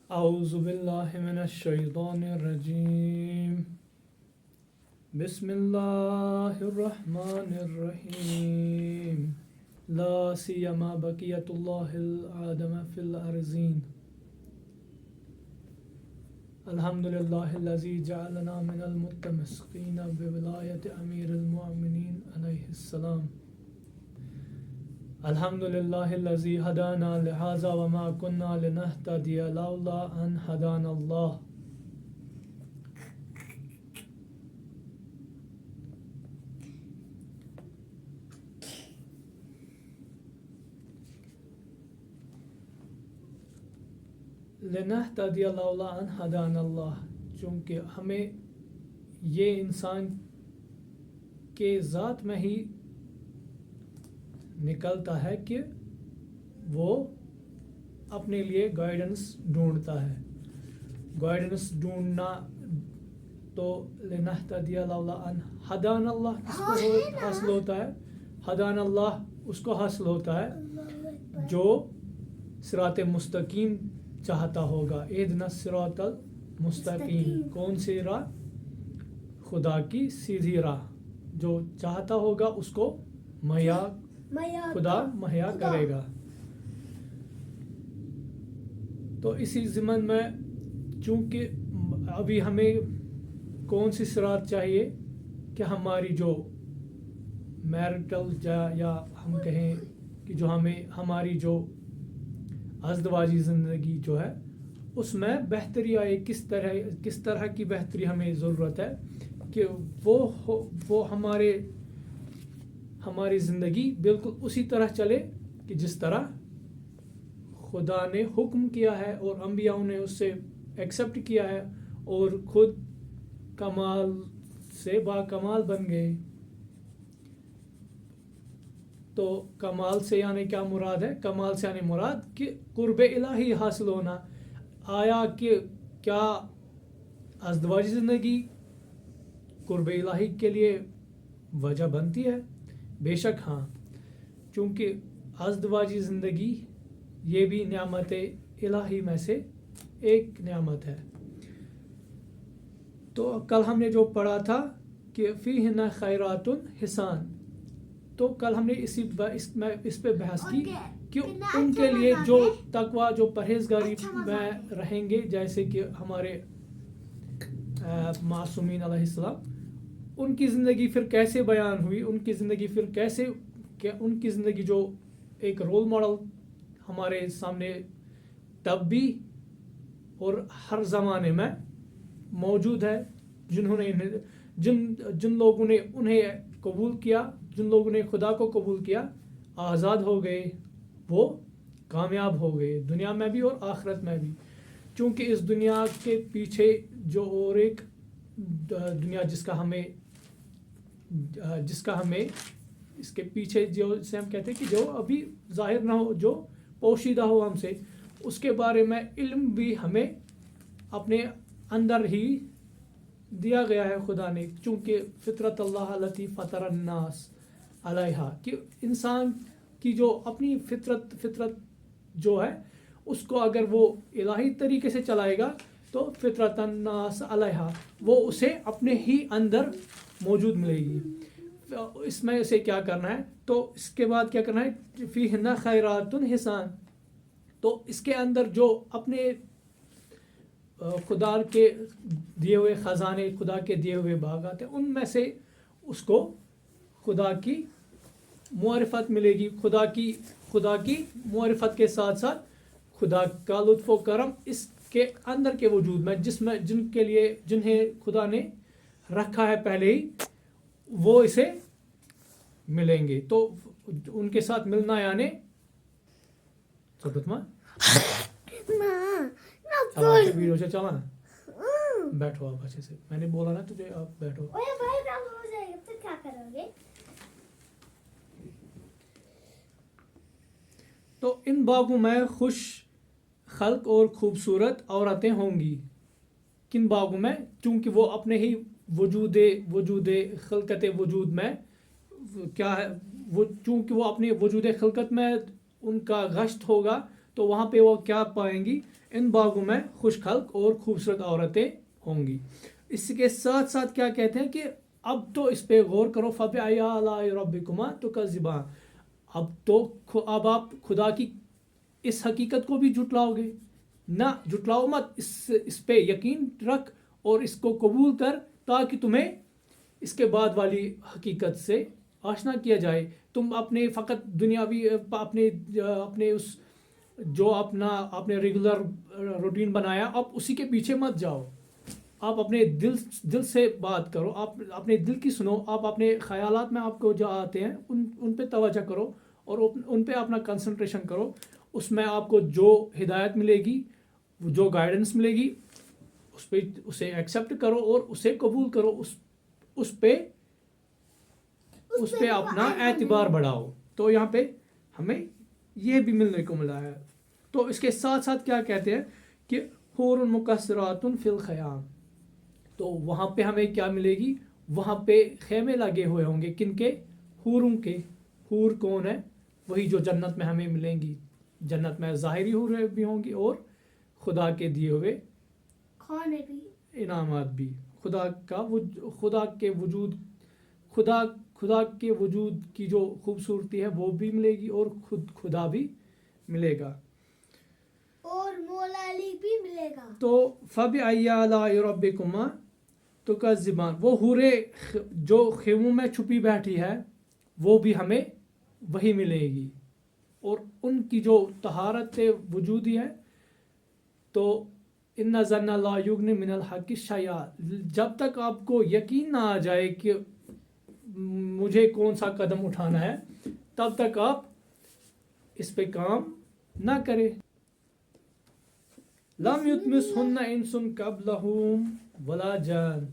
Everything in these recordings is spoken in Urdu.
اعوذ باللہ من الشیطان الرجیم بسم اللہ الرحمن الرحیم لا سیما بقیت اللہ العادم فی الارضین الحمد للہ الذی جعلنا من المتمسکین بولایت امیر المؤمنین علیہ السلام الحمد للہ الذی ہدانا لہذا وما كنا لنہتدی لولا ان ہدانا اللہ لنہتدی لولا ان ہدانا اللہ، چونکہ ہمیں یہ انسان کے ذات میں ہی نکلتا ہے کہ وہ اپنے لیے گائیڈنس ڈھونڈتا ہے. گائیڈنس ڈھونڈنا تو لنہتدی لولا ان ہدانا اللہ کس کو حاصل ہوتا ہے؟ ہدانا اللہ اس کو حاصل ہوتا ہے جو صراط مستقیم چاہتا ہوگا. اہدنا الصراط المستقیم، کون سی راہ؟ خدا کی سیدھی راہ. جو چاہتا ہوگا اس کو خدا مہیا کرے گا. تو اسی ضمن میں چونکہ ابھی ہمیں کون سی صراط چاہیے کہ ہماری جو میرٹل یا ہم کہیں کہ جو ہماری جو ازدواجی زندگی جو ہے اس میں بہتری آئے. کس طرح کی بہتری ہمیں ضرورت ہے کہ وہ ہماری زندگی بالکل اسی طرح چلے کہ جس طرح خدا نے حکم کیا ہے اور انبیاء نے اس سے ایکسیپٹ کیا ہے اور خود کمال سے باکمال بن گئے. تو کمال سے یعنی کیا مراد ہے؟ کمال سے یعنی مراد کہ قرب الہی حاصل ہونا. آیا کہ کیا ازدواجی زندگی قرب الہی کے لیے وجہ بنتی ہے؟ بے شک ہاں، چونکہ ازدواجی زندگی یہ بھی نعمت الہی میں سے ایک نعمت ہے. تو کل ہم نے جو پڑھا تھا کہ فیہن خیرات حسان، تو کل ہم نے اس پہ بحث کی کہ ان کے لیے جو تقوی جو پرہیزگاری میں رہیں گے، جیسے کہ ہمارے معصومین علیہ السلام، ان کی زندگی پھر کیسے بیان ہوئی، ان کی زندگی پھر کیسے کہ ان کی زندگی جو ایک رول ماڈل ہمارے سامنے تب بھی اور ہر زمانے میں موجود ہے. جنہوں نے جن لوگوں نے انہیں قبول کیا، جن لوگوں نے خدا کو قبول کیا، آزاد ہو گئے، وہ کامیاب ہو گئے دنیا میں بھی اور آخرت میں بھی. چونکہ اس دنیا کے پیچھے جو اور ایک دنیا جس کا ہمیں اس کے پیچھے جو سے ہم کہتے ہیں کہ جو ابھی ظاہر نہ ہو، جو پوشیدہ ہو ہم سے، اس کے بارے میں علم بھی ہمیں اپنے اندر ہی دیا گیا ہے خدا نے. چونکہ فطرت اللہ التی فطر الناس علیہا، کہ انسان کی جو اپنی فطرت جو ہے اس کو اگر وہ الہی طریقے سے چلائے گا تو فطرت الناس علیہا وہ اسے اپنے ہی اندر موجود ملے گی. اس میں اسے کیا کرنا ہے؟ تو اس کے بعد کیا کرنا ہے؟ فیہن خیرات حسان. تو اس کے اندر جو اپنے خدا کے دیے ہوئے خزانے، خدا کے دیے ہوئے باغات ہیں، ان میں سے اس کو خدا کی معرفت ملے گی. خدا کی معرفت کے ساتھ ساتھ خدا کا لطف و کرم اس کے اندر کے وجود میں جنہیں خدا نے رکھا ہے پہلے ہی، وہ اسے ملیں گے. تو ان کے ساتھ ملنا یعنی ویڈیو سے چلانا. بیٹھو آپ اچھے سے، میں نے بولا نا تجھے آپ بیٹھو. تو ان باغوں میں خوش خلق اور خوبصورت عورتیں ہوں گی. کن باغوں میں؟ چونکہ وہ اپنے ہی وجود خلقت وجود میں کیا ہے، چونکہ وہ اپنے وجود خلقت میں ان کا گشت ہوگا، تو وہاں پہ وہ کیا پائیں گی؟ ان باغوں میں خوش خلق اور خوبصورت عورتیں ہوں گی. اس کے ساتھ ساتھ کیا کہتے ہیں کہ اب تو اس پہ غور کرو. فَبِأَيِّ آلَاءِ رَبِّكُمَا تُكَذِّبَانِ. اب آپ خدا کی اس حقیقت کو بھی جھٹلاؤ گے؟ نہ جھٹلاؤ مت. اس پہ یقین رکھ اور اس کو قبول کر تاکہ تمہیں اس کے بعد والی حقیقت سے آشنا کیا جائے. تم اپنے فقط دنیاوی اپنے اس جو آپ نے ریگولر روٹین بنایا آپ اسی کے پیچھے مت جاؤ. آپ اپنے دل سے بات کرو. آپ اپنے دل کی سنو. آپ اپنے خیالات میں آپ کو جو آتے ہیں ان پہ توجہ کرو اور ان پہ اپنا کنسنٹریشن کرو. اس میں آپ کو جو ہدایت ملے گی, جو گائیڈنس ملے گی, اسے ایکسیپٹ کرو اور اسے قبول کرو. اس پہ اپنا اعتبار بڑھاؤ. تو یہاں پہ ہمیں یہ بھی ملنے کو ملا ہے. تو اس کے ساتھ ساتھ کیا کہتے ہیں کہ حور مقصرات فی الخیام. تو وہاں پہ ہمیں کیا ملے گی؟ وہاں پہ خیمے لگے ہوئے ہوں گے. کن کے؟ حوروں کے. حور کون ہے؟ وہی جو جنت میں ہمیں ملیں گی. جنت میں ظاہری حوریں بھی ہوں گی اور خدا کے دیے ہوئے کھانے بھی, انعامات بھی. خدا کے وجود کی جو خوبصورتی ہے وہ بھی ملے گی اور خدا بھی ملے گا اور مولا علی بھی ملے گا. تو فَبِأَيِّ آلَاءِ رَبِّكُمَا تُكَذِّبَانِ. وہ حوریں جو خیموں میں چھپی بیٹھی ہے وہ بھی ہمیں وہی ملے گی اور ان کی جو طہارت وجودی ہے. تو ان ظن لا یغنی من الحق شیئا. جب تک آپ کو یقین نہ آ جائے کہ مجھے کون سا قدم اٹھانا ہے تب تک آپ اس پہ کام نہ کریں. لم یطمثہن انس قبلہم ولا جان.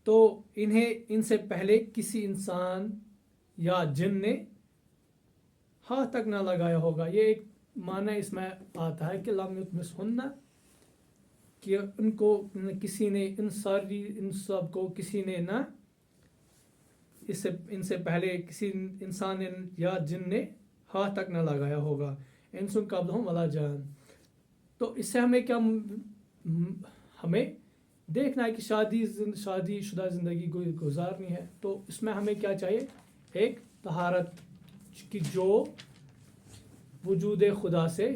تو ان سے پہلے کسی انسان یا جن نے ہاتھ تک نہ لگایا ہوگا. یہ ایک معنی اس میں آتا ہے کہ لم یطمثہن, کہ ان کو کسی نے ان سب کو کسی نے نہ ان سے پہلے کسی انسان یا جن نے ہاتھ تک نہ لگایا ہوگا. انسن قبلہم ولا جان. تو اس سے ہمیں کیا ہمیں دیکھنا ہے کہ شادی شدہ زندگی گزارنی ہے. تو اس میں ہمیں کیا چاہیے؟ ایک طہارت کی جو وجود خدا سے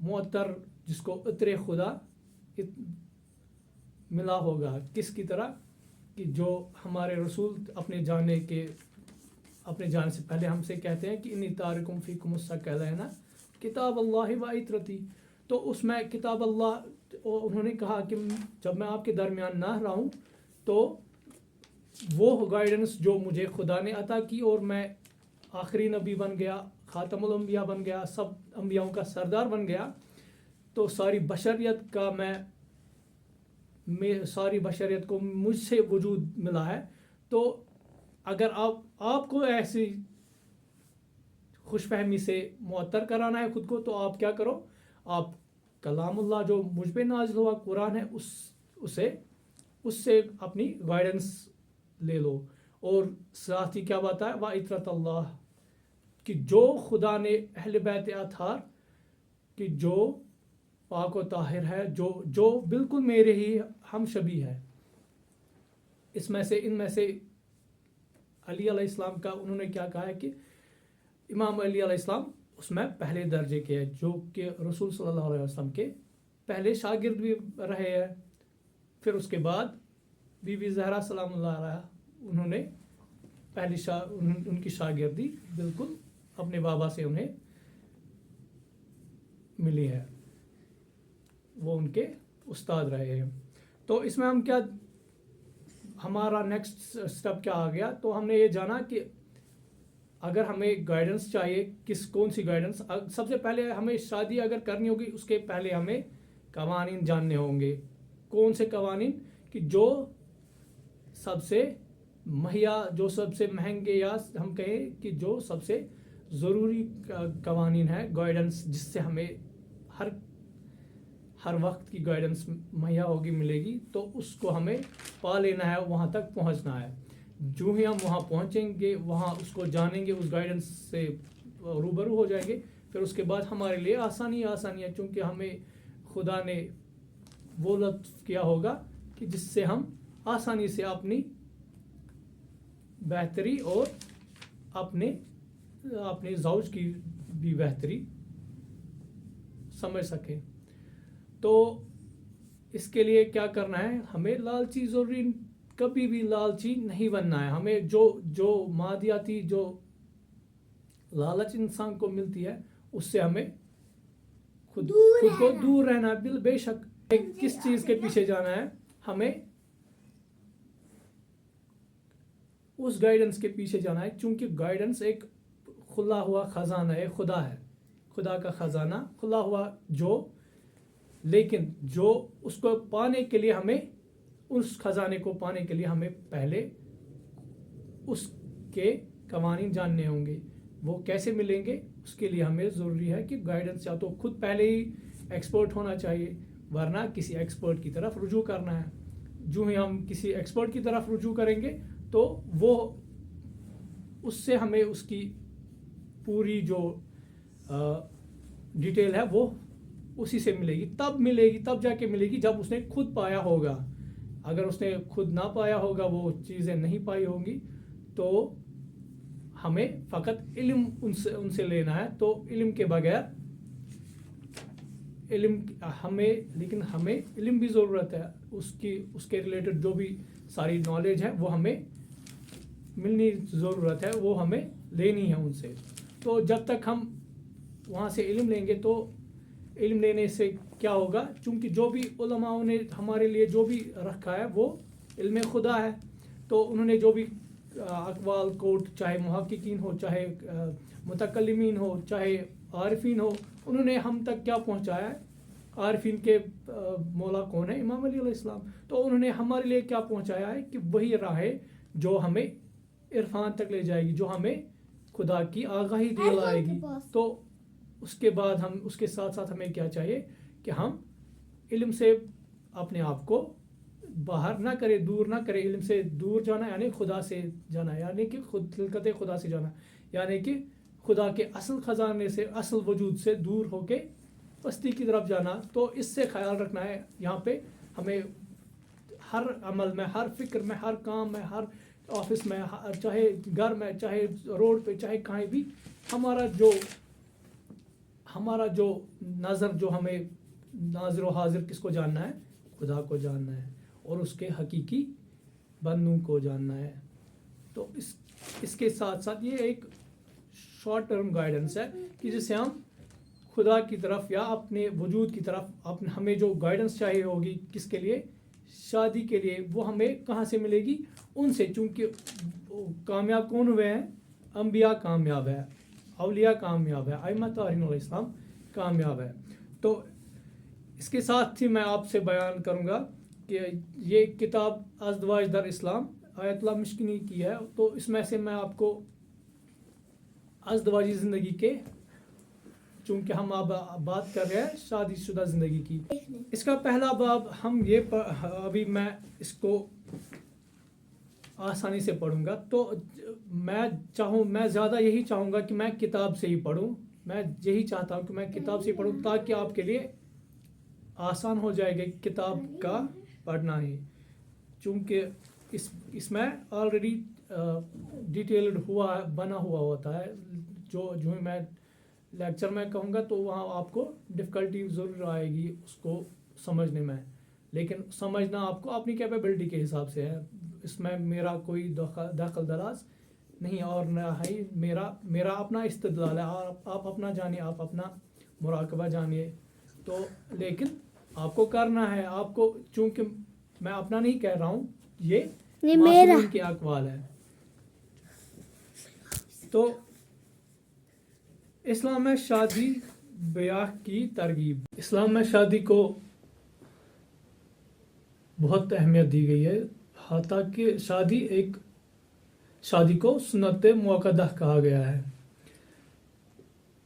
معطر, جس کو عطر خدا ملا ہوگا. کس کی طرح کہ جو ہمارے رسول اپنے جانے سے پہلے ہم سے کہتے ہیں کہ انی تارکم فیکم الثقلین کتاب اللہ و عطرتی. تو اس میں کتاب اللہ انہوں نے کہا کہ جب میں آپ کے درمیان نہ رہوں تو وہ گائیڈنس جو مجھے خدا نے عطا کی اور میں آخری نبی بن گیا, خاتم الانبیاء بن گیا, سب انبیاؤں کا سردار بن گیا. تو ساری بشریت کو مجھ سے وجود ملا ہے. تو اگر آپ کو ایسی خوش فہمی سے معطر کرانا ہے خود کو تو آپ کیا کرو؟ آپ کلام اللہ جو مجھ پہ نازل ہوا قرآن ہے اس سے اپنی گائیڈنس لے لو. اور ساتھ ہی کیا بتایا؟ وَعِطْرَةَ اللَّهِ, کہ جو خدا نے اہل بیت اطہار کہ جو پاک و طاہر ہے, جو بالکل میرے ہی ہم شبیہ ہے. ان میں سے علی علیہ السلام کا انہوں نے کیا کہا ہے کہ امام علی علیہ السلام اس میں پہلے درجے کے ہیں, جو کہ رسول صلی اللہ علیہ وسلم کے پہلے شاگرد بھی رہے ہیں. پھر اس کے بعد بی بی زہرا سلام اللہ علیہ, انہوں نے ان کی شاگردی بالکل اپنے بابا سے انہیں ملی ہے, وہ ان کے استاد رہے ہیں. تو اس میں ہمارا نیکسٹ سٹیپ کیا آ گیا؟ تو ہم نے یہ جانا کہ اگر ہمیں گائیڈنس چاہیے, کون سی گائیڈنس؟ سب سے پہلے ہمیں شادی اگر کرنی ہوگی اس کے پہلے ہمیں قوانین جاننے ہوں گے. کون سے قوانین؟ کہ جو سب سے مہیا, جو سب سے مہنگے, یا ہم کہیں کہ جو سب سے ضروری قوانین ہے, گائیڈنس جس سے ہمیں ہر وقت کی گائیڈنس مہیا ہوگی, ملے گی. تو اس کو ہمیں پا لینا ہے, وہاں تک پہنچنا ہے. جو ہی ہم وہاں پہنچیں گے, وہاں اس کو جانیں گے, اس گائیڈنس سے روبرو ہو جائیں گے, پھر اس کے بعد ہمارے لیے آسانی ہے چونکہ ہمیں خدا نے وہ لطف کیا ہوگا کہ جس سے ہم آسانی سے اپنی بہتری اور اپنے زوج کی بھی بہتری سمجھ سکیں. تو اس کے لیے کیا کرنا ہے؟ ہمیں لالچی ضروری کبھی بھی لالچی نہیں بننا ہے. ہمیں جو مادیاتی جو لالچ انسان کو ملتی ہے اس سے ہمیں خود کو دور رہنا ہے. بے شک کس چیز کے پیچھے جانا ہے؟ ہمیں اس گائیڈنس کے پیچھے جانا ہے چونکہ گائیڈنس ایک کھلا ہوا خزانہ ہے. خدا کا خزانہ کھلا ہوا لیکن جو اس کو پانے کے لیے ہمیں اس خزانے کو پانے کے لیے ہمیں پہلے اس کے قوانین جاننے ہوں گے. وہ کیسے ملیں گے؟ اس کے لیے ہمیں ضروری ہے کہ گائیڈنس یا تو خود پہلے ہی ایکسپرٹ ہونا چاہیے ورنہ کسی ایکسپرٹ کی طرف رجوع کرنا ہے. جو ہی ہم کسی ایکسپرٹ کی طرف رجوع کریں گے تو وہ اس سے ہمیں اس کی پوری جو ڈیٹیل ہے وہ اسی سے ملے گی. تب جا کے ملے گی جب اس نے خود پایا ہوگا. اگر اس نے خود نہ پایا ہوگا، وہ چیزیں نہیں پائی ہوں گی، تو ہمیں فقط علم ان سے لینا ہے. تو علم کے بغیر ہمیں علم بھی ضرورت ہے. اس کے ریلیٹڈ جو بھی ساری نالج ہے وہ ہمیں ملنی ضرورت ہے، وہ ہمیں لینی ہے ان سے. تو جب تک ہم وہاں سے علم لیں گے تو علم لینے سے کیا ہوگا؟ چونکہ جو بھی علماء نے ہمارے لیے جو بھی رکھا ہے وہ علم خدا ہے. تو انہوں نے جو بھی اقوال کوٹ، چاہے محققین ہو، چاہے متکلمین ہو، چاہے عارفین ہو، انہوں نے ہم تک کیا پہنچایا ہے؟ عارفین کے مولا کون ہے؟ امام علی علیہ السلام. تو انہوں نے ہمارے لیے کیا پہنچایا ہے کہ وہی راہ ہے جو ہمیں عرفان تک لے جائے گی، جو ہمیں خدا کی آگاہی دلائے گی. تو اس کے بعد ہم اس کے ساتھ ساتھ ہمیں کیا چاہیے کہ ہم علم سے اپنے آپ کو باہر نہ کرے، دور نہ کرے. علم سے دور جانا یعنی خدا سے جانا، یعنی کہ خلقت خدا سے جانا، یعنی کہ خدا کے اصل خزانے سے، اصل وجود سے دور ہو کے پستی کی طرف جانا. تو اس سے خیال رکھنا ہے یہاں پہ ہمیں ہر عمل میں، ہر فکر میں، ہر کام میں، ہر آفس میں، چاہے گھر میں، چاہے روڈ پہ، چاہے کہیں بھی، ہمارا جو نظر، جو ہمیں ناظر و حاضر کس کو جاننا ہے؟ خدا کو جاننا ہے اور اس کے حقیقی بندوں کو جاننا ہے. تو اس کے ساتھ ساتھ یہ ایک شارٹ ٹرم گائیڈنس ہے کہ جس سے ہم خدا کی طرف یا اپنے وجود کی طرف ہمیں جو گائیڈنس چاہیے ہوگی کس کے لیے؟ شادی کے لیے. وہ ہمیں کہاں سے ملے گی؟ ان سے. چونکہ کامیاب کون ہوئے ہیں؟ انبیاء کامیاب ہے، اولیاء کامیاب ہے، ائمہ طاہرین علیہ السلام کامیاب ہے. تو اس کے ساتھ ہی میں آپ سے بیان کروں گا کہ یہ کتاب ازدواج در اسلام آیت اللہ مشکنی کی ہے. تو اس میں سے میں آپ کو ازدواجی زندگی کے، چونکہ ہم اب بات کر رہے ہیں شادی شدہ زندگی کی، اس کا پہلا باب ہم ابھی میں اس کو آسانی سے پڑھوں گا. تو میں زیادہ یہی چاہوں گا کہ میں کتاب سے ہی پڑھوں. میں یہی چاہتا ہوں کہ میں کتاب سے ہی پڑھوں تاکہ آپ کے لیے آسان ہو جائے گا کتاب کا پڑھنا ہی. چونکہ اس میں آلریڈی ڈیٹیلڈ بنا ہوا ہوتا ہے. جو میں لیکچر میں کہوں گا تو وہاں آپ کو ڈفیکلٹی ضرور آئے گی اس کو سمجھنے میں، لیکن سمجھنا آپ کو اپنی کیپیبلٹی کے حساب سے ہے. اس میں میرا کوئی دخل دراز نہیں اور نہ ہی میرا اپنا استدلال ہے. آپ اپنا جانیے، آپ اپنا مراقبہ جانیے. تو لیکن آپ کو کرنا ہے، آپ کو، چونکہ میں اپنا نہیں کہہ رہا ہوں، یہ معصومین کے اقوال ہے. تو اسلام میں شادی بیاہ کی ترغیب. اسلام میں شادی کو بہت اہمیت دی گئی ہے، حتیٰ کہ شادی کو سنت موقدہ کہا گیا ہے.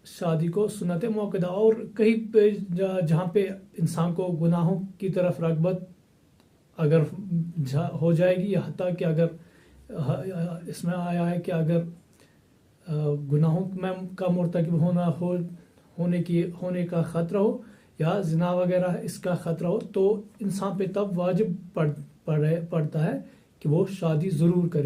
شادی کو سنت موقدہ. اور کہیں پہ جہاں پہ انسان کو گناہوں کی طرف رغبت اگر ہو جائے گی، حتیٰ کہ اگر اس میں آیا ہے کہ اگر گناہوں کا مرتکب ہونا ہونے کا خطرہ ہو یا زنا وغیرہ اس کا خطرہ ہو تو انسان پہ تب واجب پڑتا ہے کہ وہ شادی ضرور کرے.